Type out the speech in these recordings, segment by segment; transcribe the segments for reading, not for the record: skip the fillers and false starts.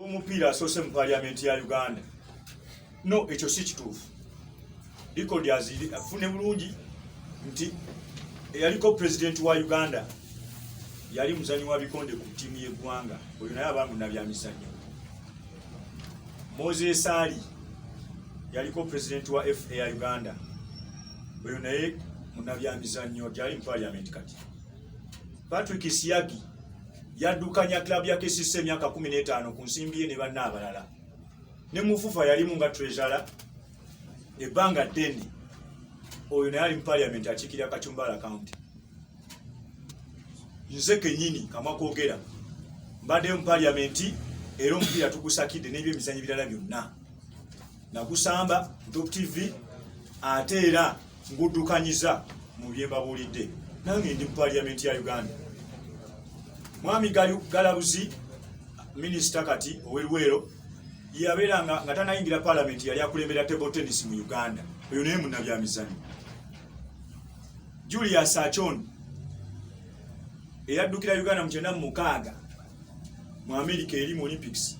Omupiira asoose mu paliamenti ya Uganda. No, ekyo si kituufu. Likodi afune bulungi nti eyaliko president wa Uganda yali muzanyi wa bikonde ku ttiimu y'eggwanga. Oyo naye aba munnabyamizannyo. Moses Ali yaliko president wa FA ya Uganda. Oyo naye munnabyamizannyo gyali mu paliamenti kati. Patrick Siagi yaddukanya klabu ya KCC emyaka 15 ku nsimbi ye ne banna abalala. Ne Mufufa yalimu nga treasurer ebbanga ddene. Oyo naye ali mu paliamenti akiikirira Kachumbala County. Nze kennyini kamwa koogera mbadde mu paliamenti era omupiira tugusakidde n'ebyemizannyo birala byonna. Nagusamba Top TV ate era nguddukanyiza mu bye mbabuulidde. Nange ndi mu paliamenti ya Uganda. Mwami Galabuzi minisita kati ow'Eluweero yabeeranga nga tanayingira paliamenti yali akulembera table tennis mu Uganda. Oyo naye munnabyamizannyo. Julius Achon eyaddukira Uganda mu 1996 mu America eri mu Olympics.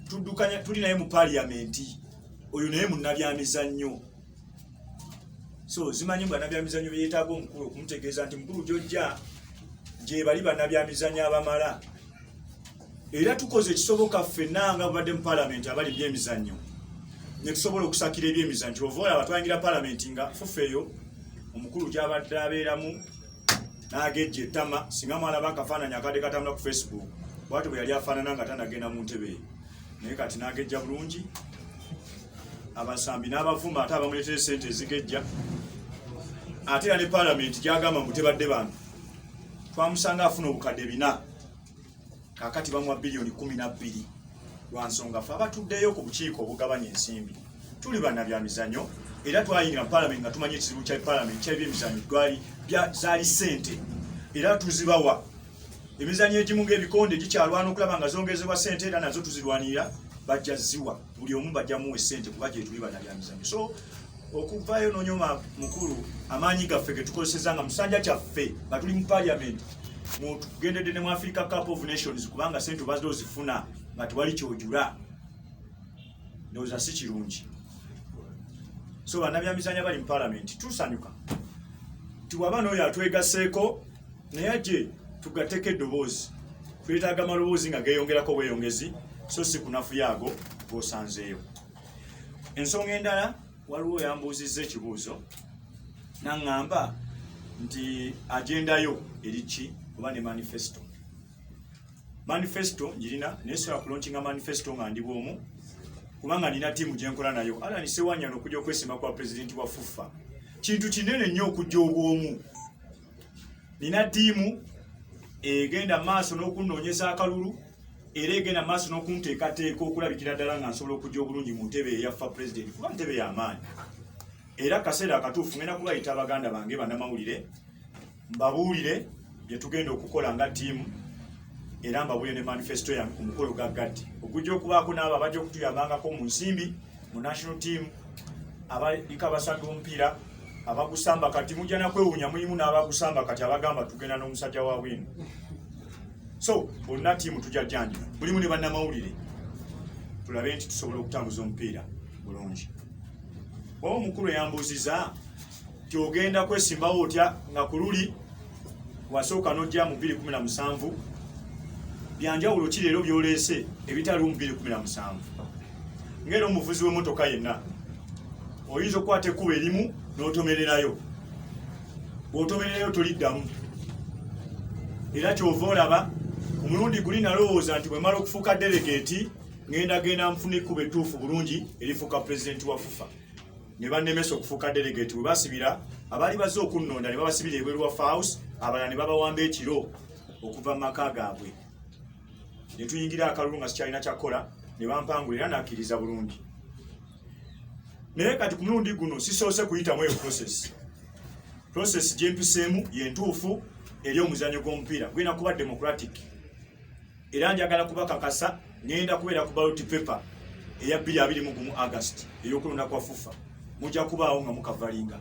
Tuddukanya tuli naye mu paliamenti. Oyo naye munnabyamizannyo. So zimanyi bannabyamizannyo beetaaga omukulu okumutegeeza nti mukulu jojja gye bali bannabyamizannyo abamala. Era tukoze ekisoboka ffenna nga badde mu paliamenti abali byemizannyo ne tusobola okusakira ebyemizannyo. Ovola abatwangira paliamenti nga fufeeyo omukulu gy'abadde abeeramu n'agejja ettama singa mwalaba akafaananyi akadde katambula ku Facebook bw'atyo bwe yali afaanana nga tanagenda mu ntebe ye. Naye kati n'agejja bulungi abasambi n'abavuma ate abamuleetera ssente ezigejja. Ate era ne paliamenti gy'agamba mbu tebadde bantu twamusanga afuna obukadde 4 kakati bamuwa bilioni 12 lwa nsonga ffe abatuddeyo ku bukiiko obugabanya ensimbi tuli bannabyamizannyo era twayingira mu paliamenti nga tumanyi ekizibu kya paliamenti ky'ebyemizannyo zaali ssente era tuzibawa. Emizannyo egimu ng'ebikonde gikyalwana okulaba nga zongezebwa ssente era nazo tuzirwanira bajja ziwa buli omu bajja muwe ssente kuba gye tuli bannabyamizannyo. So okuvaayo n'onyoma mukulu amaanyi gaffe ge tukozeseza nga musanja kyaffe nga tuli mu paliamenti tugendedde ne mu Africa Cup of Nations kubanga ssente obazze ozifuna nga tewali kyojula ndowooza si kirungi. So bannabyamizannyo bali mu paliamenti tusanyuka tiwaba n'oyo atwegaseeko naye ajje tugateeko eddoboozi. Twetaaga amaloboozi nga geeyongerako bweyongezi so si kunafu yaago g'osanzeeyo. Ensonga endala waliwo yambuuzizza ekibuuzo n'aŋŋamba nti agendayo eri ki oba ne manifesto. Manifesto njirina naye sobola kulonkinga manifesto nga ndi bw'omu kubanga nina ttiimu gye nkola nayo. Alan Sewanyana okujja okwesimba kwa pulezidenti wa FUFA kintu kinene nnyo okujja obw'omu. Nina ttiimu egenda maaso n'okunnoonyeza akalulu era egenda maaso n'okunteekateeka okulabikira ddala nga nsobola okujja obulungi mu ntebe eyaffa pulezidenti kuba ntebe y'amaanyi. Era akaseera akatuufu ngenda kubayita abaganda bange bannamawulire mbabuulire bye tugenda okukola nga ttiimu era mbabuulire ne manifesto yange ku mukolo gaggatti okujja okubaako n'abo abajja okutuyambangako mu nsimbi mu national team abaliko abasamba omupiira abagusamba kati mujja nakwewuunya mulimu n'abagusamba kati abagamba tugenda n'omusajja wa bwino. So bonna ttiimu tujja jjanjira mulimu ne bannamawulire tulabe nti tusobola okutambuza omupiira bulungi. Oba omukulu yambuuziza nti ogenda kwesimbawo otya nga ku luli wasooka n'ojja mu 2017 byanjawulo ki leero by'oleese ebitaliwo mu 2017. Ng'era omuvuzi w'emmotoka yenna oyinza okukwata ekkubo erimu n'otomererayo. Bw'otomererayo toliddamu. Era kyova olaba omulundi guli nalowooza nti bwe mala okufuuka delegeeti genda nfuna ekkubo ettuufu bulungi erifuuka pulezidenti wa FUFA. Ne bannemesa okufuuka delegeeti bwe basibira abaali bazze okunnonda ne babasibira ebweru wa House abalala ne babawamba ekiro okuva mu maka gaabwe. Ne tuyingira akalulu nga sikyalina kyakkola ne bampangula era nakkiriza bulungi. Naye kati ku mulundi guno sisoose kuyitamu eyo process gye mpiseemu yentuufu eri omuzannyo gw'omupiira gwina kuba democratic. Era njagala kubakakasa ngenda kubeera ku ballot paper eya 2021 August ey'okulonda kwa FUFA mujja kubaawo nga mukavalinga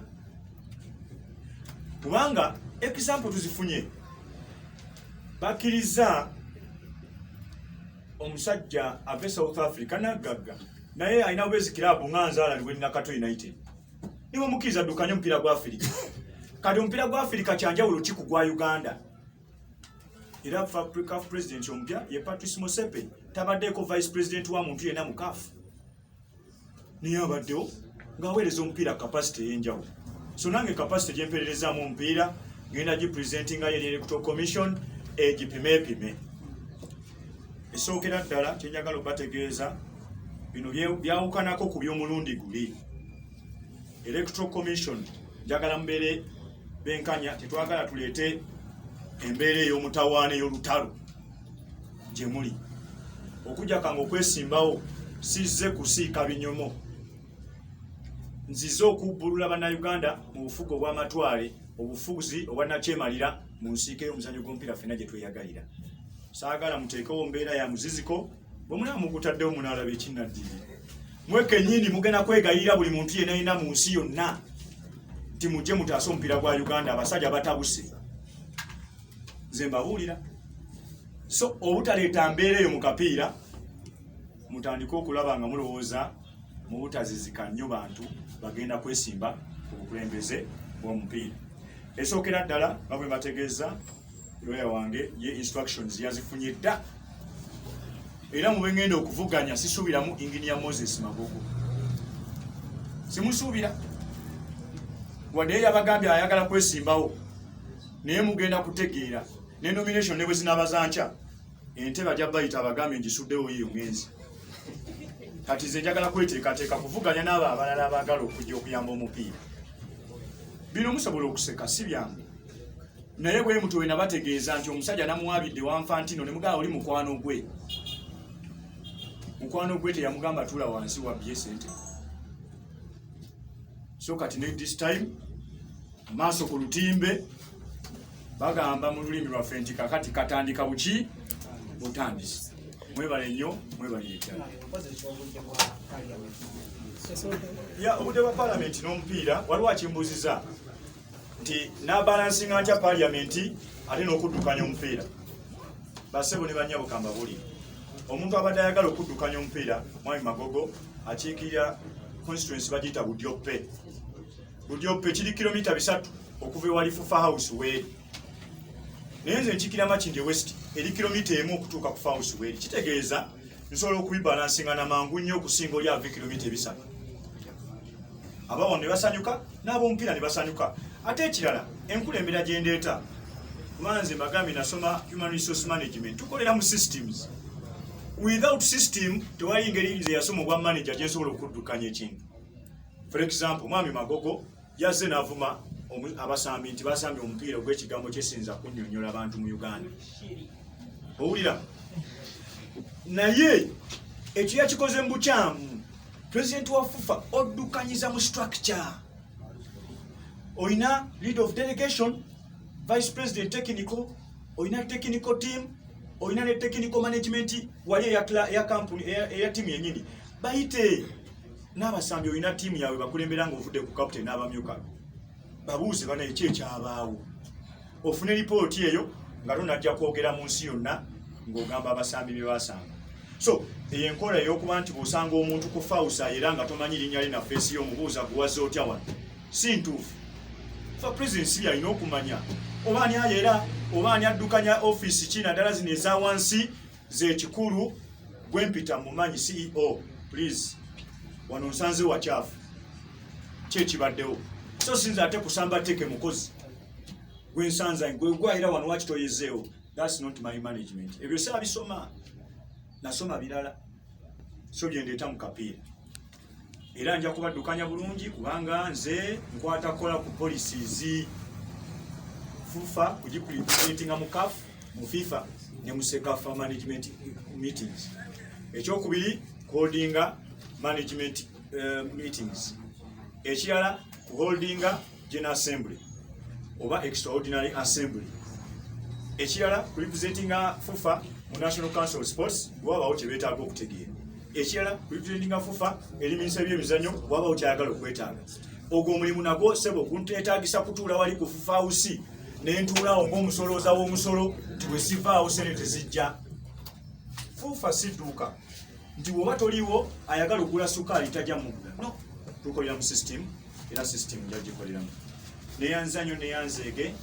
kubanga example tuzifunye bakkiriza omusajja ave South Africa nagagga naye alina bwezi club nganzaala liwe na Kato United niwe mukiza dukanye mpira gwa Afrika kadi mpira gwa Afrika kyanjawulo ki ku gwa Uganda era Africa president ompya ye Patrice Motsepe tabaddeko vice president wa muntu yena mu CAF niye abaddewo ng'aweereza omupiira capacity ey'enjawulo so nange capacity gyempererezaamu omupiira ngenda gipresentinga yeri electoral commission egipime esookera ddala kyenjagala okubategeeza bino byawukanako ku by'omulundi guli electoral commission njagala mubeere benkanya tetwagala tuleete embeera ey'omutawaana ey'olutalo gye muli okujja kange okwesimbawo sizze kusiika binyomo nzize okubbulula bannayuganda mu bufugo obw'amatwale obufuzi obwannakyemalira mu nsiike y'omuzannyo gw'omupiira ffenna gye tweyagalira saagala muteekewo mbeera ya muziziko bwe mulaba mugutaddewo munaalaba ekinnaddiri mwe kennyini mugenda kwegayirira buli muntu yenna yenna mu nsi yonna nti mujje mutaase omupiira gwa Uganda abasajja batabuse nze mbabuulira so obutaleeta mbeera eyo mu kapiira mutandike okulaba nga mulowooza mu butazizika nnyo bantu bagenda kwesimba ku bukulembeze bw'omupiira esookera ddala nga bwe mbategeeza lawyer wange ye instructions yazifunye dda era mu bengenda okuvuganya sisuubiramu Engineer Moses Magogo simusuubira wadde yabagambye ayagala kwesimbawo naye mugenda kutegeera ne nomination ne bwe zinabazanca ente bajja bayita abagambye ngisuddewo yiyo ngenzi kati nze njagala kweteekateeka kuvuganya n'abo abalala abaagala okujja okuyamba omupiira bino musobola okuseka si byangu naye bwe mutuwe nabategeeza nti omusajja namuwabidde wanfantino ne mugamba oli mukwano gwe teyamugamba tuula wansi wabbye sente so kati ne this time maaso ku lutimbe bagamba mu lulimi lwaffe nti kakati katandika buki butandisi mwebale nnyo mwebalire ddala obudde bwa palamenti n'omupiira waliwo akimbuuziza nti nabalansinga ntya palamenti ate n'okuddukanya omupiira basebo ne bannyabo kambabulire omuntu abadde ayagala okuddukanya omupiira Mwami Magogo akiikirira constituency bagiyita Budyoppe kiri kilomita 3 okuva ewali Fufa House weeri naye nze nkikira Makindye West eri kilomita 1 okutuuka ku House weeri kitegeeza nsobola okubibalansinga na mangu nnyo okusinga oli ava kilomita 3 abawo ne basanyuka n'ab'omupiira ne basanyuka ate ekirala enkulembera gye ndeeta manze mbagambye nasoma human resource management tukolera mu systems without system tewali ngeri nze yasoma obwa manager gye nsobola okuddukanya ekintu for example Mwami Magogo yazze n'avuma abasambi nti basambye omupiira ogw'ekigambo kyesinza kunnyonnyola abantu mu Uganda owulira naye ekyo yakikoze mu bukyamu president wa FUFA oddukanyiza mu structure oyina lead of delegation vice president technical oyina technical team oyina ne technical management wali ya company ya team yennyini bayite n'abasambi oyina team yawe bakulembera ng'ovudde ku captain n'abamyuka babuuze bana ekyo ekyabaawo ofune report eyo nga tonajja kwogera mu nsi yonna ng'ogamba abasambi bye basanga so enkola ey'okuba nti bw'osanga omuntu ku fawusa era nga tomanyi linnya lye na feesi y'omubuuza guwaze otya wano si ntuufu fa presidency yalina okumanya oba ani ayera oba ani addukanya ofiisi ki naddala zino eza wansi z'ekikulu gwempita mumanyi CEO please wano nsanze wakyafu kyekibaddewo so sinza ate kusamba teke mukozi gwensanza gwegwayira wano wakitoyezeewo that's not my management ebyo saabisoma nasoma birala so byendeeta mu kapiira era nja kubaddukanya bulungi kubanga nze nkwata kola ku policies FUFA kugipresentinga mu CAF mu FIFA ne mu SECAFA management meetings ekyokubiri holdinga management meetings ekirala holdinga general assembly oba extraordinary assembly ekirala representinga FUFA mu National Council of Sports wabawo kye beetaaga okutegeera ekirala representinga FUFA eri minisita by'emizannyo wabawo kyayagala okwetaaga ogwo omulimu nagwo sebo kunteetaagisa kutuula wali ku FUFA House ne ntuulawo ng'omusolooza w'omusolo tibwe sivaawo senete zijja FUFA sidduuka nti bw'oba toliwo ayagala okugula sukaali tajja mugula. No, tukolera mu system era system njagikoleramu. Neyanza nnyo neyanzeege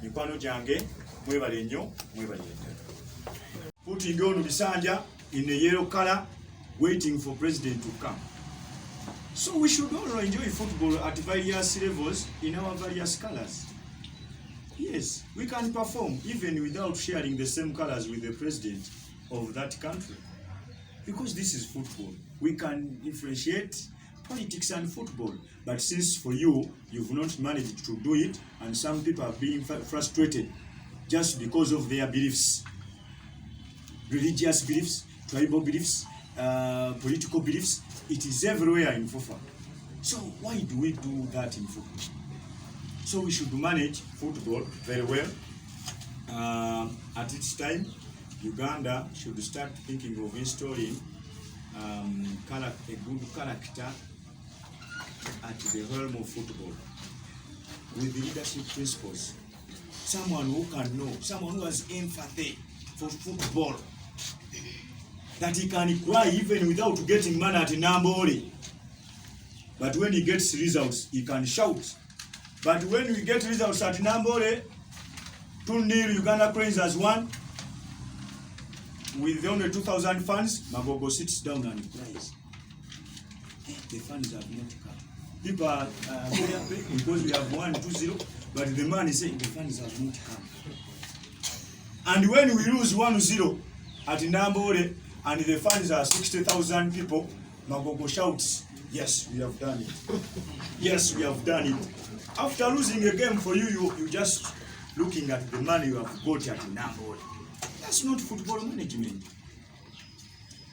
mikwano gyange mwebale nnyo mwebale ddala. Putting on Bisanja in a yellow color waiting for president to come. So we should all enjoy football at various levels in our various colors. Yes, we can perform even without sharing the same colors with the president of that country. Because this is football. We can differentiate politics and football. But since for you, you've not managed to do it, and some people are being frustrated just because of their beliefs, religious beliefs, tribal beliefs, political beliefs, it is everywhere in FUFA. So why do we do that in football? So we should manage football very well. At its time, Uganda should start thinking of installing a good character at the helm of football with the leadership principles. Someone who can know, someone who has empathy for football, that he can cry even without getting money at Nambole. But when he gets results, he can shout. But when we get results at Nambole, 2-0 Uganda Cranes has won, with only 2,000 fans, Magogo sits down and cries. The fans have not come. People are very happy because we have won 2-0, but the man is saying the fans have not come. And when we lose 1-0 at Nambole, and the fans are 60,000 people, Magogo shouts, yes, we have done it. Yes, we have done it. After losing a game for you, you just looking at the money you have got at Nambole. That's not football management.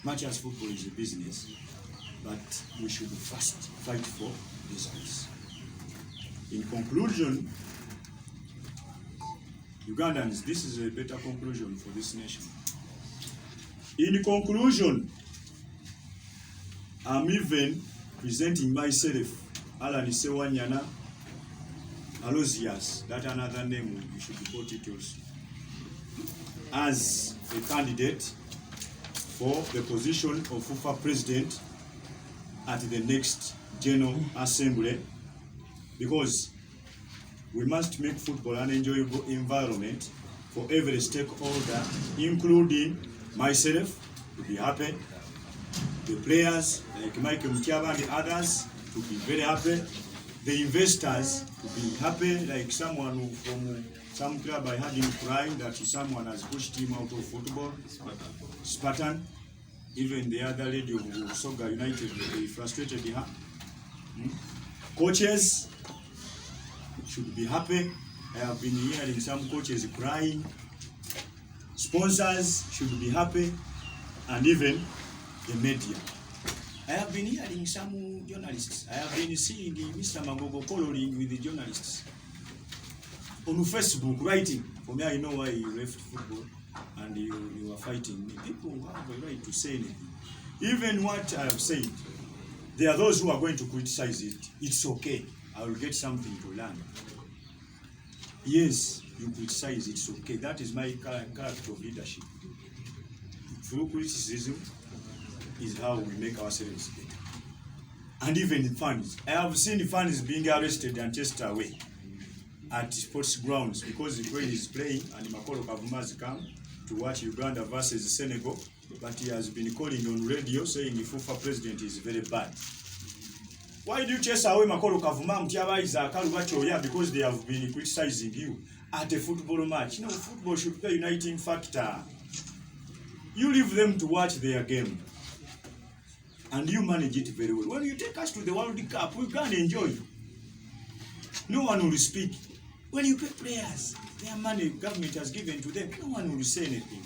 Much as football is a business, but we should first fight for results. In conclusion, Ugandans, this is a better conclusion for this nation. In conclusion, I'm even presenting myself, Alan Sewanyana Alozias, that's another name you should report it also, as a candidate for the position of FUFA president at the next General Assembly, because we must make football an enjoyable environment for every stakeholder, including myself, to be happy, the players like Michael Mutiaba and the others to be very happy, the investors to be happy, like someone who, from some club I had him crying that someone has pushed him out of football, Spartan. Even the other lady of Soga United, they frustrated her. Coaches should be happy. I have been hearing some coaches crying. Sponsors should be happy, and even the media. I have been hearing some journalists. I have been seeing Mr. Magogo coloring with the journalists on Facebook, writing. For me, I know why you left football and you are fighting. People have a right to say anything. Even what I have said, there are those who are going to criticize it. It's okay. I will get something to learn. Yes, you criticize, it's okay. That is my character of leadership. Through criticism is how we make ourselves better. And even in fans. I have seen fans being arrested and chased away at sports grounds because the Ukraine is playing and Makolo Kavuma has come to watch Uganda versus Senegal, but he has been calling on radio saying the FUFA president is very bad. Why do you chase away Makolo Kavuma, Mutiaba, Izakalu Bachoya, because they have been criticizing you at a football match? No, football should be a uniting factor. You leave them to watch their game, and you manage it very well. When you take us to the World Cup, we can enjoy. No one will speak. When you pay players, their money government has given to them, no one will say anything.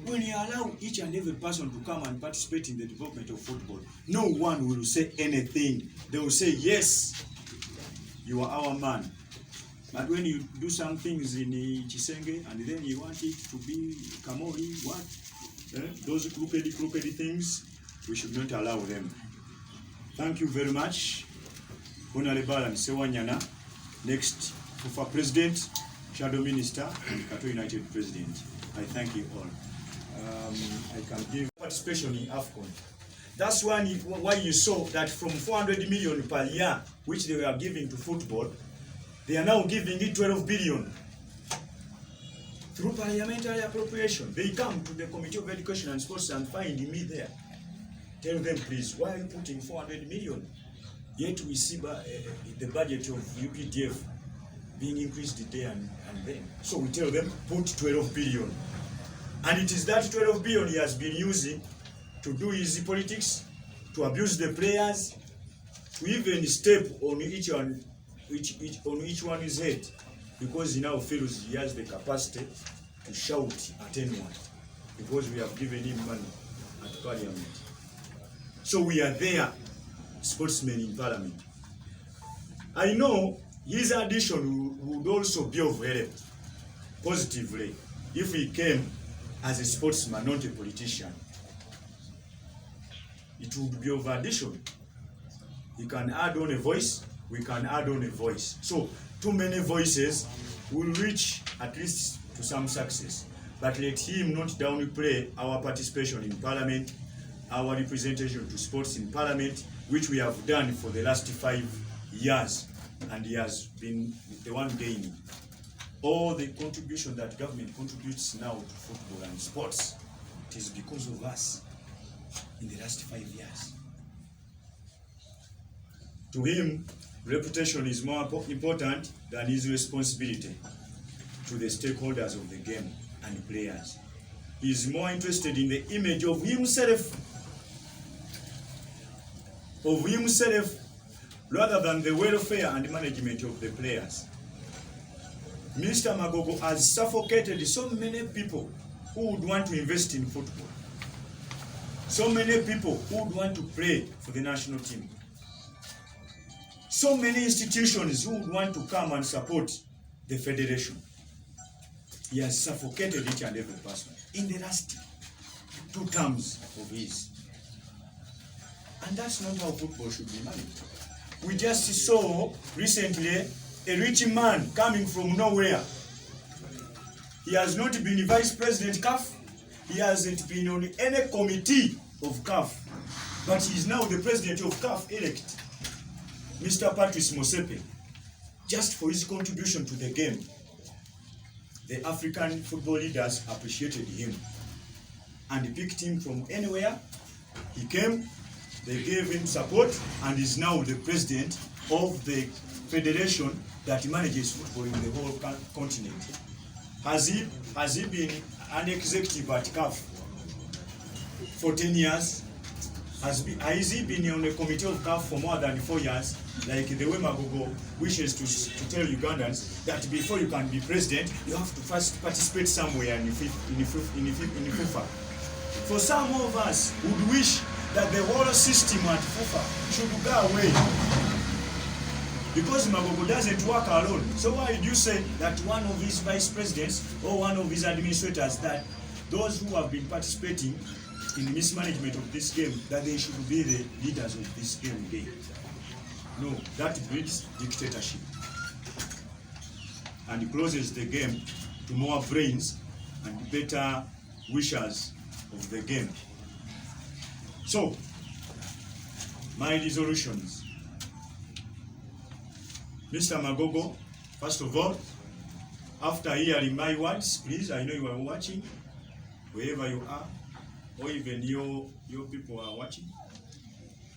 When you allow each and every person to come and participate in the development of football, no one will say anything. They will say, yes, you are our man. But when you do some things in Chisenge and then you want it to be Kamori, what? Those crooked things, we should not allow them. Thank you very much. Honorable Alan Sewanyana, next FUFA President, Shadow Minister, and Kato United President. I thank you all. I can give participation in AFCON. That's why you saw that from 400 million per year, which they were giving to football, they are now giving it 12 billion. Through parliamentary appropriation, they come to the Committee of Education and Sports and find me there. Tell them, please, why are you putting 400 million? Yet we see the budget of UPDF being increased day and then. So we tell them, put 12 billion. And it is that 12 billion he has been using to do his politics, to abuse the players, to even step on each one's head, because he now feels he has the capacity to shout at anyone, because we have given him money at Parliament. So we are there, sportsmen in Parliament. I know his addition would also be of help positively if he came as a sportsman, not a politician. It would be of addition. He can add on a voice, we can add on a voice. So too many voices will reach at least to some success. But let him not downplay our participation in Parliament, our representation to sports in Parliament, which we have done for the last 5 years, and he has been the one gaining. All the contribution that government contributes now to football and sports, it is because of us in the last 5 years. To him, reputation is more important than his responsibility to the stakeholders of the game and players. He is more interested in the image of himself rather than the welfare and management of the players. Mr. Magogo has suffocated so many people who would want to invest in football. So many people who would want to play for the national team. So many institutions who would want to come and support the federation. He has suffocated each and every person in the last 2 terms of his. And that's not how football should be managed. We just saw recently a rich man coming from nowhere. He has not been vice president CAF. He hasn't been on any committee of CAF. But he is now the president of CAF elect. Mr. Patrice Motsepe, just for his contribution to the game. The African football leaders appreciated him and picked him from anywhere. He came, they gave him support, and is now the president of the federation that manages football in the whole continent. Has he been an executive at CAF for 10 years? Has he been on a committee of CAF for more than 4 years? Like the way Magogo wishes to tell Ugandans that before you can be president, you have to first participate somewhere in FIFA. For some of us would wish that the whole system at FIFA should go away, because Magogo doesn't work alone. So why did you say that one of his vice presidents or one of his administrators, that those who have been participating in the mismanagement of this game, that they should be the leaders of this game again? No, that breeds dictatorship and closes the game to more brains and better wishers of the game. So, my resolutions. Mr. Magogo, first of all, after hearing my words, please, I know you are watching, wherever you are, or even your people are watching.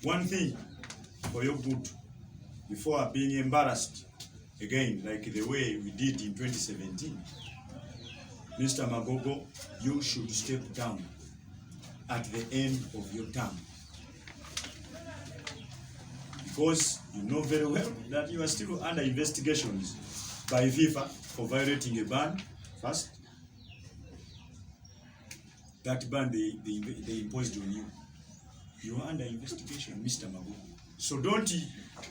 One thing for your good, before being embarrassed again, like the way we did in 2017, Mr. Magogo, you should step down at the end of your term. Because you know very well that you are still under investigations by FIFA for violating a ban. First, that ban they imposed on you. You are under investigation, Mr. Magogo. So don't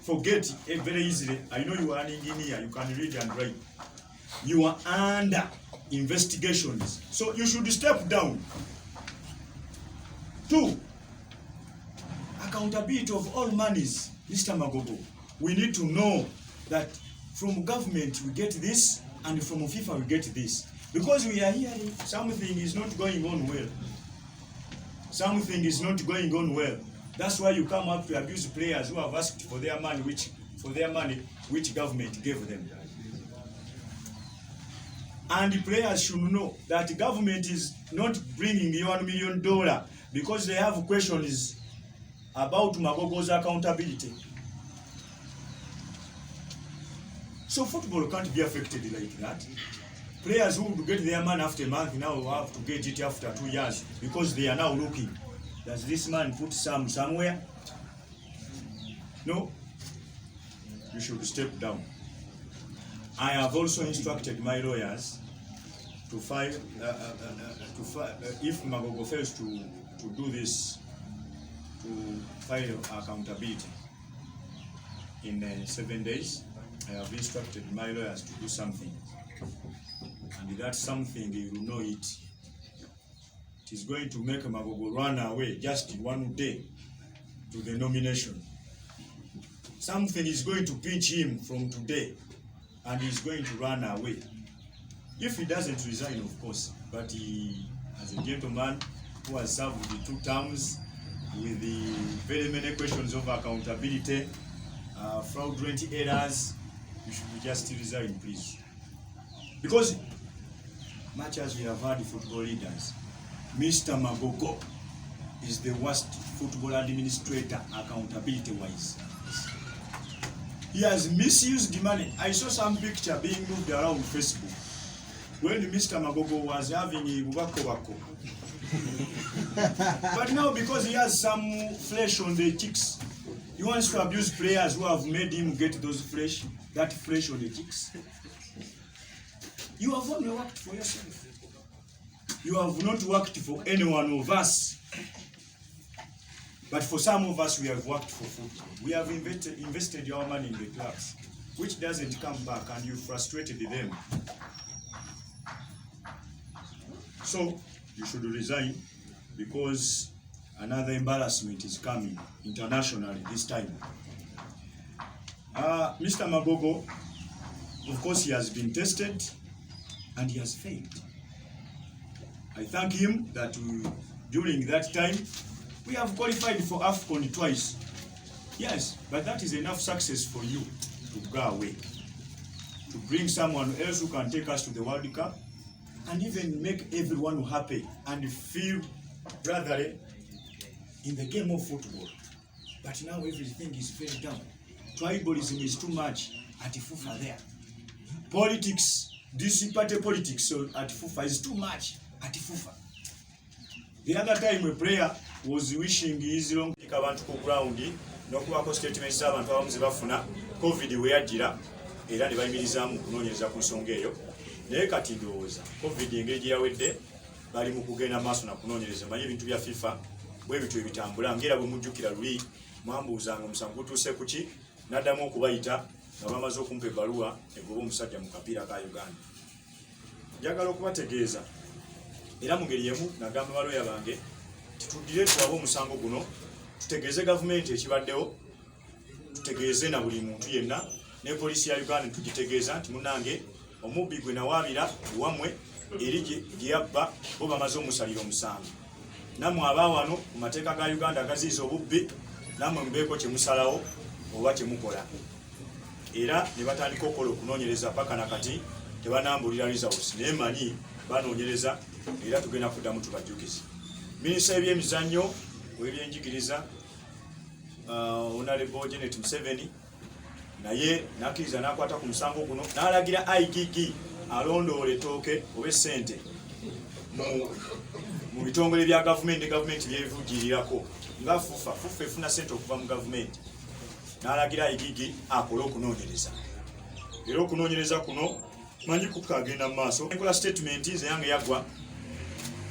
forget very easily. I know you are an engineer, you can read and write. You are under investigations. So you should step down. 2, accountability of all monies, Mr. Magogo. We need to know that from government we get this, And from FIFA we get this. Because we are hearing something is not going on well. Something is not going on well. That's why you come up to abuse players who have asked for their money, which government gave them. And the players should know that the government is not bringing you $1 million because they have questions about Magogo's accountability. So football can't be affected like that. Players who would get their money after a month now have to get it after 2 years because they are now looking. Does this man put somewhere? No. You should step down. I have also instructed my lawyers to file, if Magogo fails to do this, to file accountability in 7 days. I have instructed my lawyers to do something. And that something, you will know it. It is going to make Magogo run away just 1 day to the nomination. Something is going to pinch him from today, and he's going to run away. If he doesn't resign, of course, but he, as a gentleman who has served the 2 terms with the very many questions of accountability, fraudulent errors, you should just resign, please. Because much as we have had football leaders, Mr. Magogo is the worst football administrator accountability-wise. He has misused money. I saw some picture being moved around Facebook when Mr. Magogo was having a bubako. But now because he has some flesh on the cheeks, he wants to abuse players who have made him get that flesh on the cheeks. You have only worked for yourself. You have not worked for any one of us. But for some of us, we have worked for football. We have invested our money in the clubs, which doesn't come back, and you frustrated them. So you should resign, because another embarrassment is coming internationally this time. Mr. Magogo, of course, he has been tested and he has failed. I thank him that during that time we have qualified for AFCON twice. Yes, but that is enough success for you to go away, to bring someone else who can take us to the World Cup and even make everyone happy and feel brotherly in the game of football. But now everything is fell down. Tribalism is too much at FIFA there. Politics, this party politics at FIFA is too much at FIFA. The other time a player was wishing his long abantu ku ground n'okubako statement z'abantu abamu zebafuna COVID weyajira era ne bayimirizamu kunoonyereza ku nsonga eyo. Naye kati ndowooza COVID engeri gye yawedde bali mu kugenda maaso na kunoonyereza. Manyi ebintu bya FIFA bwe bityo ebitambula ngera bwe mujjukira luli mwambuuzanga omusango gutuuse ku ki, n'addamu okubayita nga bamaze okumpa ebbaluwa egoba omusajja mu kapiira ka Uganda. Njagala okubategeeza era mu ngeri yemu nagamba baloya bange tutuddire tuwabe omusango guno, tutegeeze gavumenti ekibaddewo, tutegeeze na buli muntu yenna, ne poliisi ya Uganda tugitegeeza nti munange omubbi gwe nawaabira wammwe eri gye yabba bo bamaze omusalira omusango. Nammwe abaawano ku mateeka ga Uganda agaziyiza obubbi, nammwe mubeeko kye musalawo oba kye mukola. Era ne batandika okukola okunoonyereza paka na kati tebanambulira results, naye manyi banoonyereza era tugenda kuddamu tubajjukize. Minisita w'ebyemizannyo w'ebyenjigiriza Honorable Janet Museveni naye nakkiriza n'akwata ku musango guno n'alagira IGG alondoole ettooke oba essente mu bitongole bya gavumenti ne gavumenti byevujjirirako nga FUFA efuna ssente okuva mu gavumenti. N'alagira IGG akole okunoonyereza. Era okunoonyereza kuno manyi kukagenda mu maaso. Enkola statement nze yange yagwa,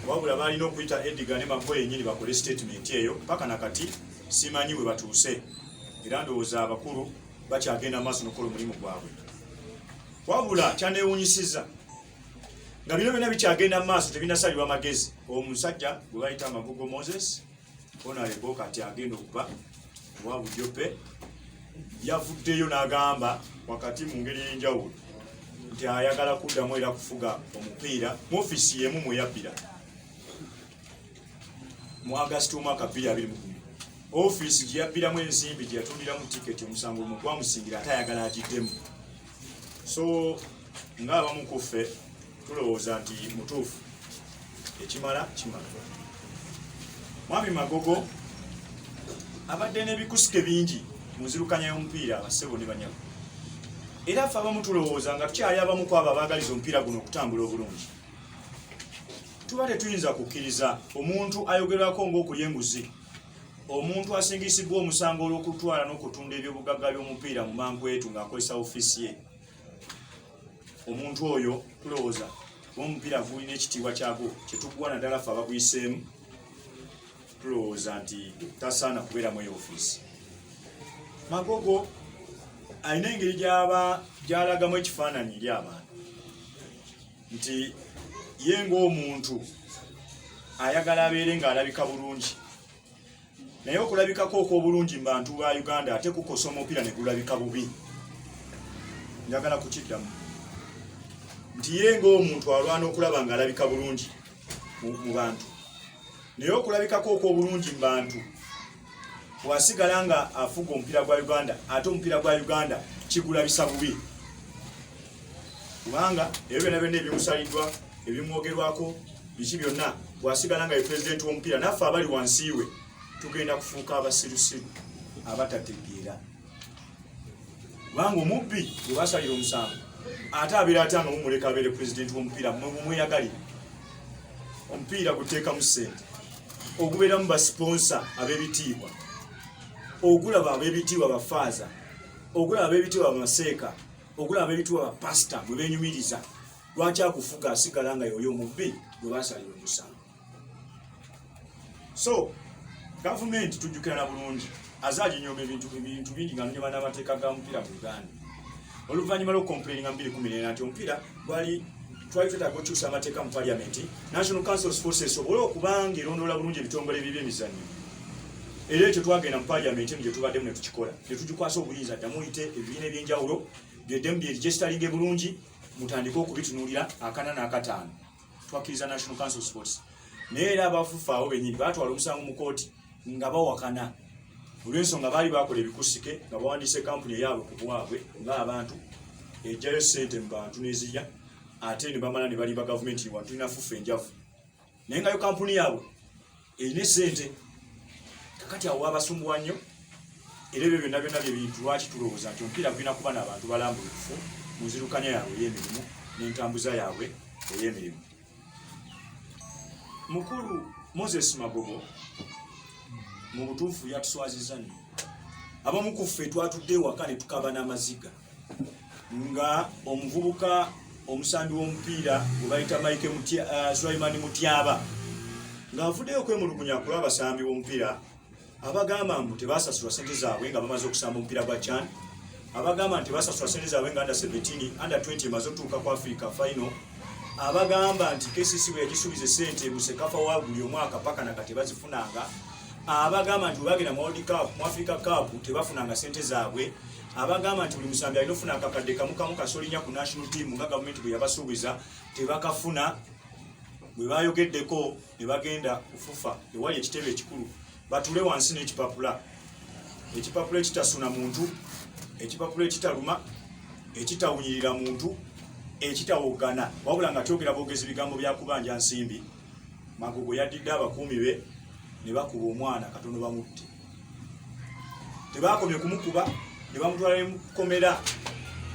wabula balina okuyita Edgar ne Makoye yennyini bakole statement eyo paka na kati simanyi bwe batuuse. Era ndowooza abakulu bakyagenda maaso n'okukola omulimu gwabwe. Wabula kyanewuunyisiza nga bino byonna bikyagenda mu maaso tebinasalirwa magezi. Omusajja gwe bayita Magogo Moses Honorable kati agenda okuba owa Bujope yavuddeyo n'agamba wakati mu ngeri y'enjawulo nti ayagala kuddamu era kufuga omupiira mu ofisi yemu mweyabbira mu August omwaka 2020 ofisi gyeyabbiramu ensimbi gyeyatundiramu tiketi omusango lumu gwamusingira ate ayagala agiddemu. So ng'abamu ku ffe tulowooza nti mutuufu ekimala kimala. Mwami Magogo abadde n'ebikusike bingi mu nzirukanya y'omupiira abasebo ne banyago, era ffe abamu tulowooza nga tukyayabamu ku abo abaagaliza omupiira guno okutambula obulungi. Tuba tetuyinza kukkiriza omuntu ayogerwako ng'okulya enguzi, omuntu asingisibwa omusango olw'okutwala n'okutunda ebyobugagga by'omupiira mu Mankwetu ng'akozesa ofiisi ye. Omuntu oyo tulowooza omupiira gulina ekitiibwa kyagwo kye tuggwa naddala ffe abaguyiseemu, tulowooza nti tasaana kubeeramu eyo ofiisi. Magogo alina engeri gy'alagamu ekifaananyi eri abantu nti ye ng'omuntu ayagala abeere ng'alabika bulungi, naye okulabikako okw'obulungi mu bantu ba Uganda ate kukosa omupiira ne gulabika bubi. Njagala kukiddamu nti ye ng'omuntu alwana okulaba ng'alabika bulungi mu bantu, naye okulabikako okw'obulungi mu bantu wasigala nga afuga omupiira gwa Uganda ate omupiira gwa Uganda kigulabisa bubi, kubanga ebyo byonna ebimusaliddwa ebimwogerwako biki byonna bwasigala nga ye pulezidenti w'omupiira, naffe abali wansi we tugenda kufuuka abasirusiru abatategeera, kubanga omubbi gwe basalira omusango ate abeera atanga mumuleka abeere pulezidenti w'omupiira mweyagalire. Omupiira guteekamu ssente, ogubeeramu basiponsa ab'ebitiibwa, ogulaba ab'ebitiibwa bafaaza, ogulaba ab'ebitiibwa bamaseeka, ogulaba ab'ebitiibwa bapasita bwe beenyumiriza. Lwaki akufuga asigala nga yoyo omubbi gwe basalira omusango? So gavumenti tujjukirana bulungi azaaginyooma ebintu bingi nga nyooma n'amateeka ga mupiira mu Uganda. Oluvannyuma lw'okukomplaininga 2014 nti omupiira twali twetaaga okukyusa amateeka mu paliamenti, National Council of Sports esobole okuba ng'erondoola bulungi ebitongole by'emizannyo. Era ekyo twagenda mu paliamenti gye tubaddemu ne tukikola, ne tugikwasa obuyinza dda muyite ebibiina eby'enjawulo byeddemu byeregisitalinge bulungi, mutandike okubitunuulira akana n'akataano. Twakkiriza National Council of Sports. Naye era abafuffaawo bennyini baatwala omusango mu kooti nga bawakana olw'ensonga baali bakola ebikusike nga bawandiise kampuni eyaabwe ku bwabwe ng'abantu ejjayo ssente mu bantu n'ezirya, ate ne bamala ne balimba gavumenti nti tulina fuffa enjavu, naye ngayo kampuni yaabwe erina essente. Kakati awo abasumbuwa nnyo, era ebyo byonna bye bintu lwaki tulowooza nti omupiira gulina kuba n'abantu balambulukufu mu nzirukanya yaabwe ey'emirimu n'entambuza yaabwe ey'emirimu. Mukulu Moses Magogo mu butuufu yatuswaziza nnyo. Abamu ku ffe twatudde ewaka ne tukaba n'amaziga nga omuvubuka omusambi w'omupiira gwe bayita Sulaiman Mutyaba ng'avuddeyo okwemulugunya kulaba abasambi b'omupiira abagamba mbu tebasasulwa ssente zaabwe nga bamaze okusamba omupiira gwa CHAN, abagamba nti tebasasula ssente zaabwe nga under 17 under 20 emaze okutuuka ku Africa final, abagamba nti KCC bwe yagisuubiza essente mu Sekafa wa buli omwaka paka nakati bazifunanga, abagamba nti bagenda mu World Cup mu Africa Cup tebafunanga ssente zaabwe, abagamba nti buli musambi alina ofuna akakadde kamu kasolinya ku national team nga gavumenti bwe yabasuubiza tebakafuna. Bwe bayogeddeko ne bagenda kufufa ewali ekitebe ekikulu batule wansi n'ekipapula, ekipapula ekitasuna muntu, ekipapula ekitaluma, ekitawunyirira muntu, ekitawogana, wabula nga kyogera boogezi bigambo bya kubanja nsimbi. Magogo yaddidde abakuumi be ne bakuba omwana katono bamutte. Tebakomye kumukuba, ne bamutwala ne mukomera,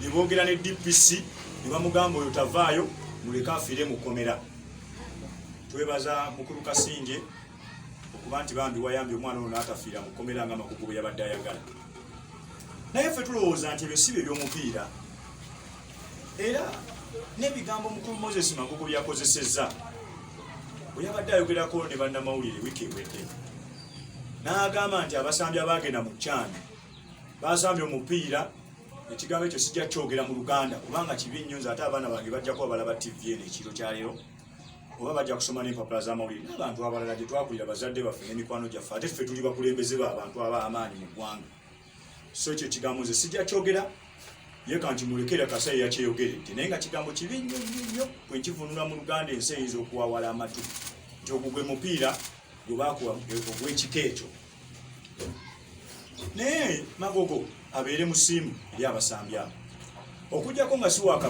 ne boogera ne DPC ne bamugamba oyo tavaayo muleke afiire mu kkomera. Twebaza mukulu Kasinje okuba nti bambi wayambye omwana ono n'atafiira mu kkomera nga Magogo bwe yabadde ayagala. Naye ffe tulowooza nti ebyo si bye by'omupiira, era n'ebigambo mukulu Moses Magogo byakozesezza bwe yabadde ayogerako ne bannamawulire wiiki ewedde, n'agamba nti abasambi abaagenda mu CHAN basambye omupiira. Ekigambo ekyo sijja kyogera mu Luganda kubanga kibi nnyo, nze ate abaana bange bajja kuba balaba TV ekiro kya leero oba bajja kusoma n'empapula z'amawulire n'abantu abalala gye twakulira bazadde baffe n'emikwano gyaffe, ate ffe tuli bakulembeze b'abantu ab'amaanyi mu ggwanga. So ekyo ekigambo nze sijja kyogera ye kanti mulekera Kasayi yakyeyogeredde naye nga kigambo kibi nnyo bwe nkivunula mu Luganda ensi eyinza okuwawala amatu nti ogwo gwe mupiira gwe baakuwa ogw'ekika ekyo. Naye Magogo abeere musiimu eri abasambi abo okujjako nga si wa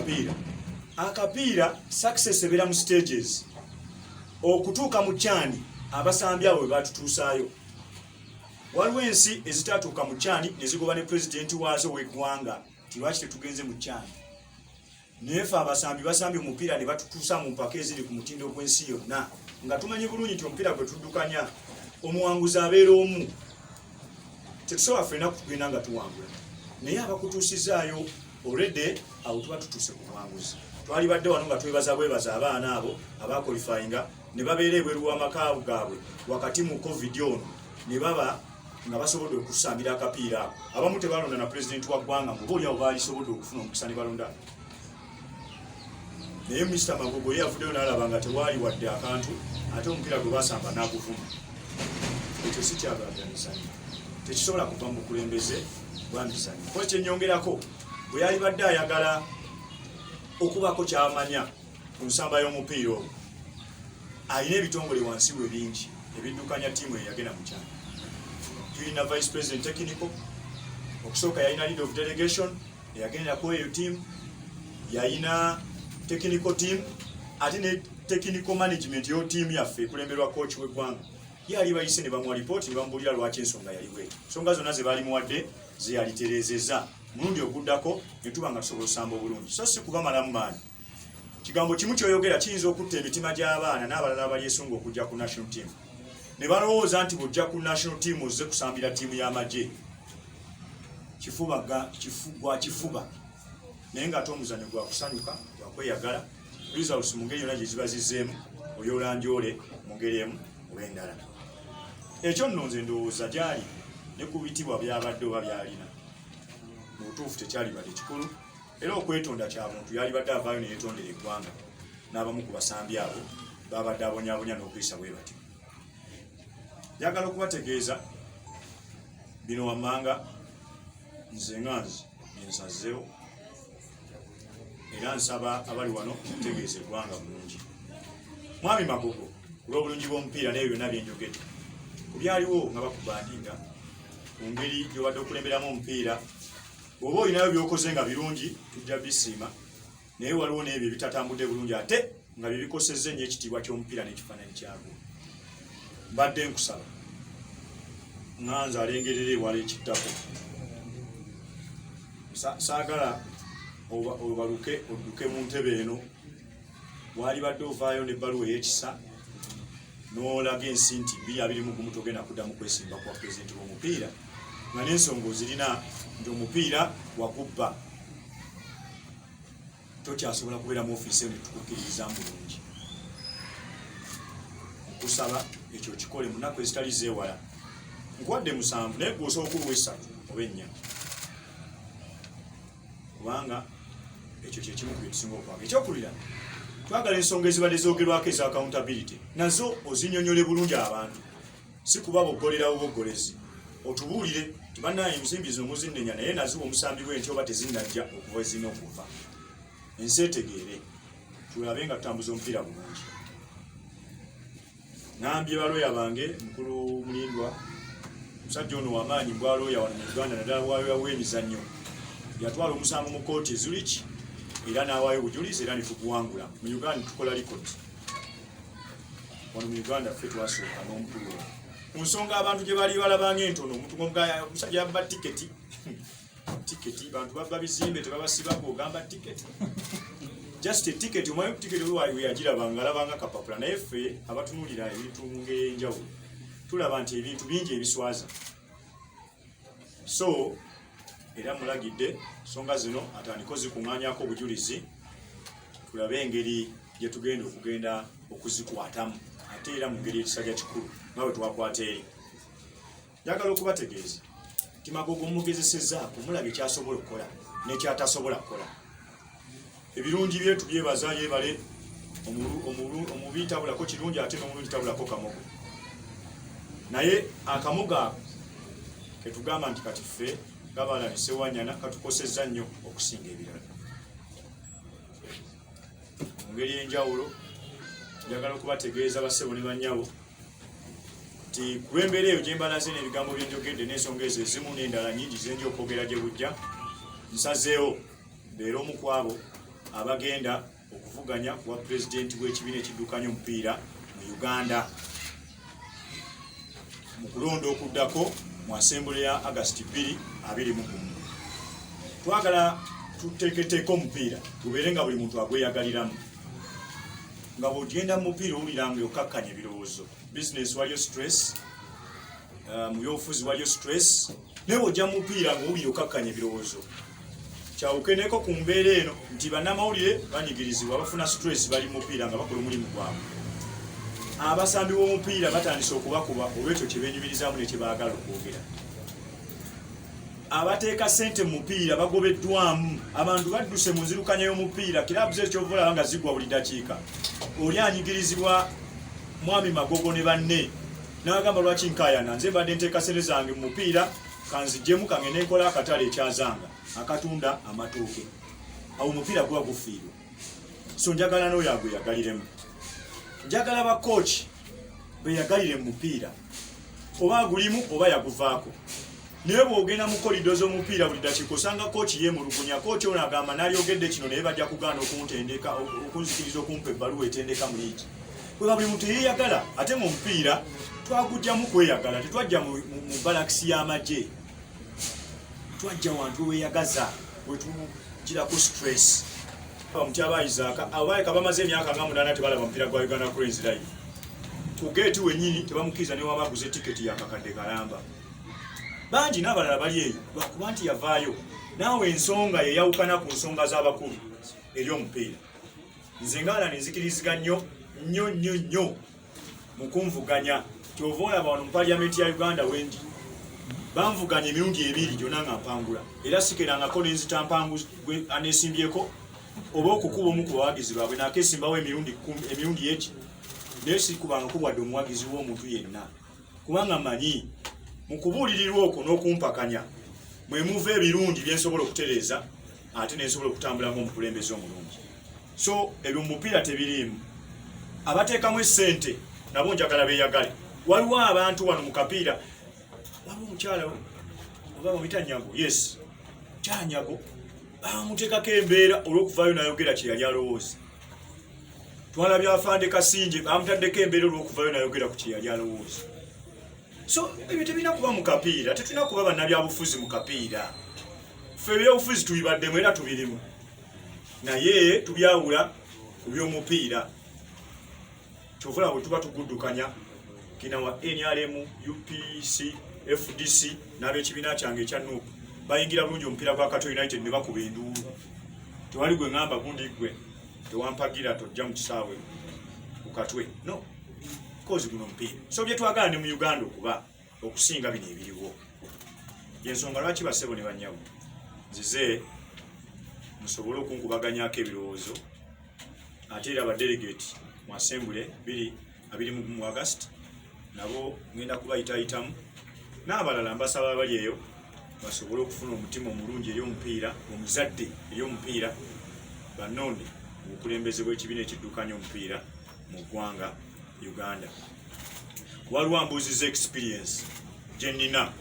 akapiira success ebeera mu stages okutuuka mu kyani abasambi abo bwe batutuusaayo. Waliwo ensi ezitatuuka mu kyani ne zigoba ne pulezidenti waazo w'eggwanga ti lwaki tetugenze mu kyani, naye ffe abasambi basambye omupiira ne batutuusa mu mpaka eziri ku mutindo gw'ensi yonna nga tumanyi bulungi nti omupiira gwe tuddukanya omuwanguzi abeera omu. Tetusobola ffenna kugenda nga tuwangula, naye abakutuusizaayo already awo tuba tutuuse ku buwanguzi. Twali badde wano nga bwebaza abaana abo abakolifayinga ne babeera ebweru w'amaka gaabwe wakati mu covid ono ne baba nga basobodde okusambira akapiira ako. Abamu tebalonda na pulezidenti wa ggwanga muboolyawo baalisobodde okufuna omukisa ne balonda. Naye Mr. Magogo ye yavuddeyo n'alaba nga tewaali wadde akantu ate omupiira gwe basamba n'aguvuma. Ekyo si kyagala mizannyo, tekisobola kuva mu bukulembeze bwa mizannyo. Ko kyennyongerako bwe yali badde ayagala okubako kyamanya ku nsamba y'omupiira ogwo, alina ebitongole wansi we bingi ebiddukanya ttiimu eyagenda mu kyalo. Tulina vice president technical, okusooka yalina leader of delegation eyagenda ku eyo team, yalina technical team ate ne technical management yo team yaffe ekulemberwa coach w'eggwanga. Yali bayise ne bamuwa report ne bambuulira lwaki ensonga yali bwetyo. Ensonga zonna ze baali muwadde ze yalitereezezza mulundi oguddako ne tuba nga tusobola osamba obulungi. So si kuba malamu maanyi. Kigambo kimu kyoyogera kiyinza okutta emitima gy'abaana n'abalala abalyesunga okujja ku national team. Ne balowooza nti bw'ojja ku national team ozze kusambira ttiimu y'amagye. Kifuba naye ng'ate omuzannyo gwa kusanyuka gwa kweyagala. Results mu ngeri yonna gye ziba zizzeemu oyoolanjole mu ngeri emu oba endala. Ekyo nno nze ndowooza gyali ne ku bitibwa byabadde oba byalina mu butuufu tekyali badde kikulu, era okwetonda kya muntu yali badde avaayo ne yeetondera eggwanga n'abamu ku basambi abo babadde abonyaabonya n'okuyisa bwe batyo. Njagala okubategeeza bino wammanga nze nganzi ensazzeewo era nsaba abali wano okutegeeza eggwanga bulungi. Mwami Magogo olw'obulungi bw'omupiira n'ebyo byonna byenjogedde kubyaliwo nga bakubandinga ku ngeri gy'obadde okulemberamu omupiira. Bw'oba olinayo by'okoze nga birungi tujja bisiima, naye waliwo n'ebyo ebitatambudde bulungi ate nga bye bikosezza ennyo ekitiibwa ky'omupiira n'ekifaananyi kyagwo. Mbadde nkusaba nganza alengerera ewala ekittako, saagala obaluke odduke mu ntebe eno. Waali badde ovaayo n'ebbaluwa ey'ekisa n'olaga ensi nti 2021 togenda kuddamu kwesimba kwa pulezidenti w'omupiira nga n'ensonga ozirina nti omupiira wagubba, tokyasobola kubeera mu ofiisi eno tukukkiririzamu bulungi. Nkusaba ekyo kikole mu nnaku ezitali zeewala. Nkuwadde 7 naye gwe osobola okuwa 3 oba 4 kubanga ekyo kye kimu ku bye tusinga okwaga. Ekyokulira twagala ensonga ezibadde zoogerwako eza accountability nazo ozinyonyole bulungi abantu, si kuba boggolerawo boggolezi. Otubuulire tibannaye ensimbi zino muzinnenya naye nazo omusambi w'enti oba tezinnajja okuva ezirina okuva. Ensi etegeere tulabe nga tutambuza omupiira bulungi. Nambye balooya bange mukulu Mulindwa, omusajja ono w'amaanyi bwalooya wano mu Uganda naddala waayo w'emizannyo, yatwala omusango mu kkooti e Zurich era n'awaayo obujulizi era ne tuguwangula. Mu Uganda tukola likodi wano mu Uganda ffe twasooka n'omutulo ku nsonga abantu gye bali balabanga entono. Omusajja yabba tiketi bantu babba bizimbe tebabasibako ogamba tiketi just a ticket. Omanyi tiketi we yagirabanga alabanga kapapula, naye ffe abatunuulira ebintu ng'enjawulo tulaba nti ebintu bingi ebiswaza. So era mulagidde nsonga zino atandika zikuŋŋaanyako obujulizi, tulabe engeri gye tugenda okuzikwatamu ate era mu ngeri ekisajja kikulu nga bwe twakwata eri. Njagala okubategeeza nti Magogo mugezesezzaako mulaba ekyasobola okukola n'ekyatasobola kukola. Ebirungi byetu byebaza yeebale omubi tabulako kirungi ate n'omulungi tabulako kamogo. Naye akamogo ako ketugamba nti kati ffe ngabala ni Sewanyana katukosezza nnyo okusinga ebirala. Mu ngeri y'enjawulo njagala okubategeeza bassebo ne bannyabo nti ku lw'embeera eyo gye mbalaze n'ebigambo bye njogedde n'ensonga ezo ezimu n'endala nnyingi zenja okwogera gye bujja, nsazeewo mbeera omu ku abo abagenda okuvuganya ku bwa pulezidenti w'ekibiina ekiddukanya omupiira mu Uganda mu kulonda okuddako mu asembule ya August 2, 2021. Twagala tuteeketeeka omupiira tubeere nga buli muntu agweyagaliramu, nga bw'ogenda mu mupiira owulira nga okakkanya ebirowoozo. Business waliyo stress, mu byobufuzi waliyo stress, naye ojja mu mupiira ng'owulira okakkanya ebirowoozo. Kyawukeneko ku mbeera eno nti bannamawulire banyigirizibwa bafuna stress bali mu mupiira nga bakola omulimu gwabwe. Abasambi b'omupiira batandise okubakuba olw'ekyo kye beenyumirizaamu ne kye baagala okwogera. Abateeka ssente mu mupiira bagobeddwamu, abantu badduse mu nzirukanya y'omupiira, kiraabu ze kyova olaba nga ziggwa buli dakiika. Oli anyigirizibwa mwami Magogo ne banne n'agamba lwaki nkaayana, nze mbadde nteeka ssente zange mu mupiira kanziggyemu kangende nkola akatale ekyazanga akatunda amatooke. Awo omupiira guba gufiirwa. So njagala n'oyo agweyagaliremu. Njagala ba coach beyagalire mu mupiira, oba agulimu oba yaguvaako. Naye bw'ogenda mu kolido z'omupiira buli dakiika osanga coach yeemulugunya, coach ono agamba n'alyogedde kino naye bajja kugaana okuntendeka, okunzikiriza okumpa ebbaluwa etendeka mu liigi. Kuba buli muntu yeeyagala, ate mu mupiira twagujjamu kweyagala, tetwajja mu balakisi y'amagye. Twajja wantu weeyagaza, wetugira ku stress. Omutyaba Isaaka abaayika bamaze emyaka nga 8 tebalaba mupiira gwa Uganda Cranes Live. Ku geeti wennyini tebamukkiriza ne wabaguza etiketi ya kakadde kalamba. Bangi n'abalala bali eyo lwakuba nti yavaayo. Naawe ensonga yeyawukana ku nsonga z'abakulu ery'omupiira. Nze ngala nenzikirizika nnyo mu kunvuganya. Kyova olaba wano mu Paliamenti ya Uganda wendi banvuganya emirundi 2 gyonna nga mpangula, era sikerangako nenzita mpangu aneesimbyeko oba okukuba omu ku bawagizi baabwe nakeesimbawo emirundi eki, naye sikubanga kubwadde omuwagizi w'omuntu yenna, kubanga manyi mu kubuulirirwa okwo n'okumpakanya mwe muva ebirungi bye nsobola okutereeza ate ne nsobola okutambulamu omukulembeze omulungi. So ebyo mu mupiira tebiriimu. Abateekamu essente nabo njagala beeyagale. Waliwo abantu wano mu kapiira, waliwo omukyala oba bamuyita Nyago, yes, mukyala Nyago bamuteekako embeera olw'okuvaayo n'ayogera kye yali alowooza. Twalabye Afande Kasinje bamutaddeko embeera olw'okuvaayo n'ayogera ku kye yali alowooza. So ebyo tebirina kuba mu kapiira, tetulina kuba bannabyabufuzi mu kapiira. Ffe ebyobufuzi tubibaddemu era tubirimu, naye tubyawula ku by'omupiira. Kyovula bwe tuba tuguddukanya kina wa NRM, UPC, FDC n'ab'ekibiina kyange ekya NUP bayingira bulungi omupiira gwa Kato United ne bakuba enduulu. Tewali gwe ngamba gundi gwe tewampagira tojja mu kisaawe ku katwe, no, kozi guno mupiira. So bye twagala ne mu Uganda okuba okusinga bino ebiriwo. Yensonga lwaki bassebo ne bannyawo nzize musobole okunkubaganyako ebirowoozo, ate era abadelegate mu asembule 20 mu August nabo ngenda kubayitayitamu, n'abalala mbasaba abali eyo basobole okufuna omutima omulungi ery'omupiira, omuzadde ery'omupiira, bannonde obukulembeze bw'ekibiina ekiddukanya omupiira mu ggwanga Uganda. Waliwo ambuuziza experience gye nnina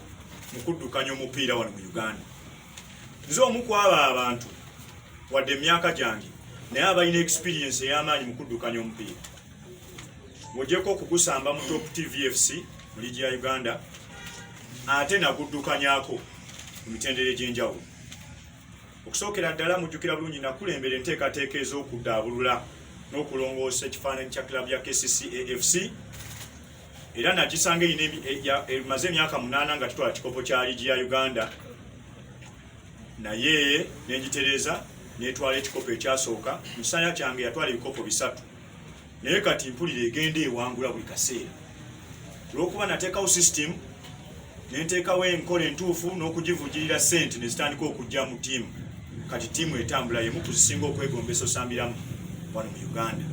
mu kuddukanya omupiira wano mu Uganda. Nze omu ku abo abantu wadde emyaka gyange naye abalina experience ey'amaanyi mu kuddukanya omupiira. Ng'ogyeko okugusamba mu Top TVFC mu liigi ya Uganda, ate naguddukanyako mu mitendera egy'enjawulo. Okusookera ddala mujjukira bulungi nakulembera enteekateeka ez'okuddaabulula n'okulongoosa ekifaananyi kya kilabu ya KCCA-FC, era nagisanga emaze emyaka 8 nga tutwala kikopo kya liigi ya Uganda, naye n'engitereza n'etwala ekikopo ekyasooka. Mu kiseera kyange yatwala ebikopo 3, naye kati mpulira egenda ewangula buli kaseera. Olw'okuba nateekawo system, nenteekawo enkola entuufu n'okugivujirira ssente ne zitandika okujja mu ttiimu. Kati ttiimu etambula yemu kuzisinga okwegombesa osambiramu wano mu Uganda.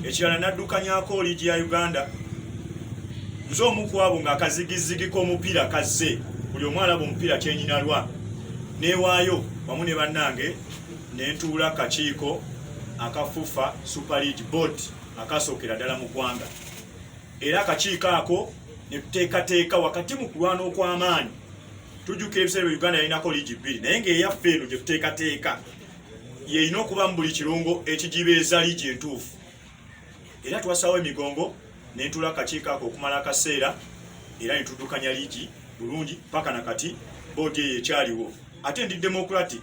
Ekirala naddukanyako liigi ya Uganda, nze omu ku abo nga akazigizigi k'omupiira kazze ku buli omu alaba omupiira kyenyinalwa newaayo wamu ne bannange nentuula kakiiko akafufa Super League Board akasookera ddala mu ggwanga era akakiiko ako ne tuteekateeka wakati mu kulwana okw'amaanyi tujjukira ebiseera bye Uganda yalinako liigi bbiri naye ng'eyaffe eno gye tuteekateeka yeyina okuba mu buli kirungo ekigibeeza liigi entuufu era twasawo emigongo nentuula akakiiko ako okumala akaseera era netuddukanya liigi bulungi paka nakati boodi eyo ekyaliwo ate ndi democratic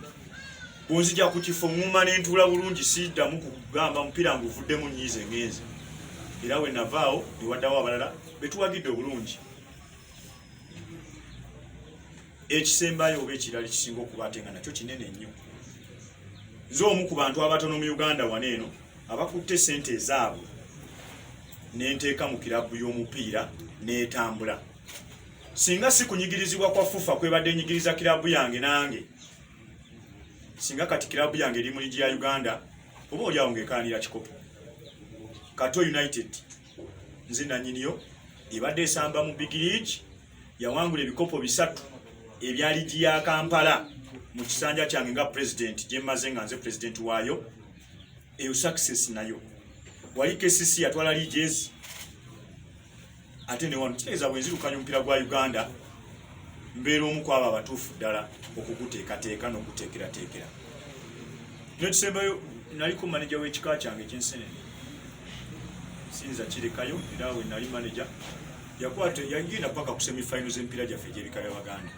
bwonzija ku kifo nguma nentuula bulungi siddamu kugamba mupiira nguvuddemu nnyiize ngenze era we navaawo ewaddawo abalala betuwagidde obulungi ekisembayo oba ekirala kisinga okuba ate nga nakyo kinene nnyo nze omu ku bantu abatono mu Uganda waneeno abakutte sente ezaabwe nenteeka mu kirabu y'omupiira netambula singa si kunyigirizibwa kwa FUFA kwebadde nyigiriza kirabu yange nange singa kati kirabu yange eri mu liigi ya Uganda oba oliawo ng'ekaanira kikopo Kato United nze nannyiniyo ebadde esamba mu Big League yawangula ebikopo 3 ebya liigi ya Kampala mu kisanja kyange nga president gye mmaze nga nze president waayo eyo success nayo wali KCC yatwala liigi ezi ate ne wano kitegeeza bwenzirukanya omupiira gwa Uganda mbeera omu ku abo abatuufu ddala okuguteekateeka n'okuteekerateekera nekisembayo naliko manager w'ekika kyange ekyensenene sinza kirekayo era we nali manager yakwata yagenda paka ku semifinals empiira gyaffe egy'ebika by'Abaganda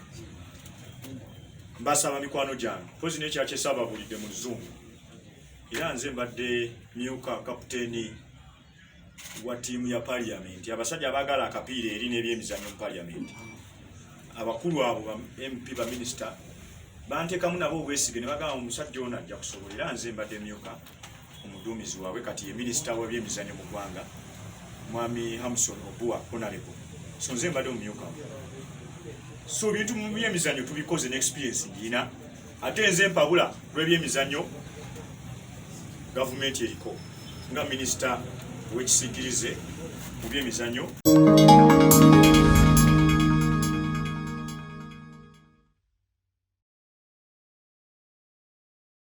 mbasaba mikwano gyange pozi nekyakyesaba bulidde mu Luzungu era nze mbadde myuka kapiteeni wa tiimu ya parliament abasajja abaagala akapiira eri n'ebyemizannyo mu parliament abakulu abo ba MP ba minister banteekamu nabo obwesige ne bagamba omusajja ono ajja kusobola era nze mbadde myuka omuduumizi waabwe kati ye minisita w'ebyemizannyo mu ggwanga mwami Hamson Obua honorable so nze mbadde omumyuka so bintu mu byemizannyo tubikoze n'experience ndina ate nze mpabula lw'ebyemizannyo gavumenti eriko nga minisita w'ekisiikirize mu byemizannyo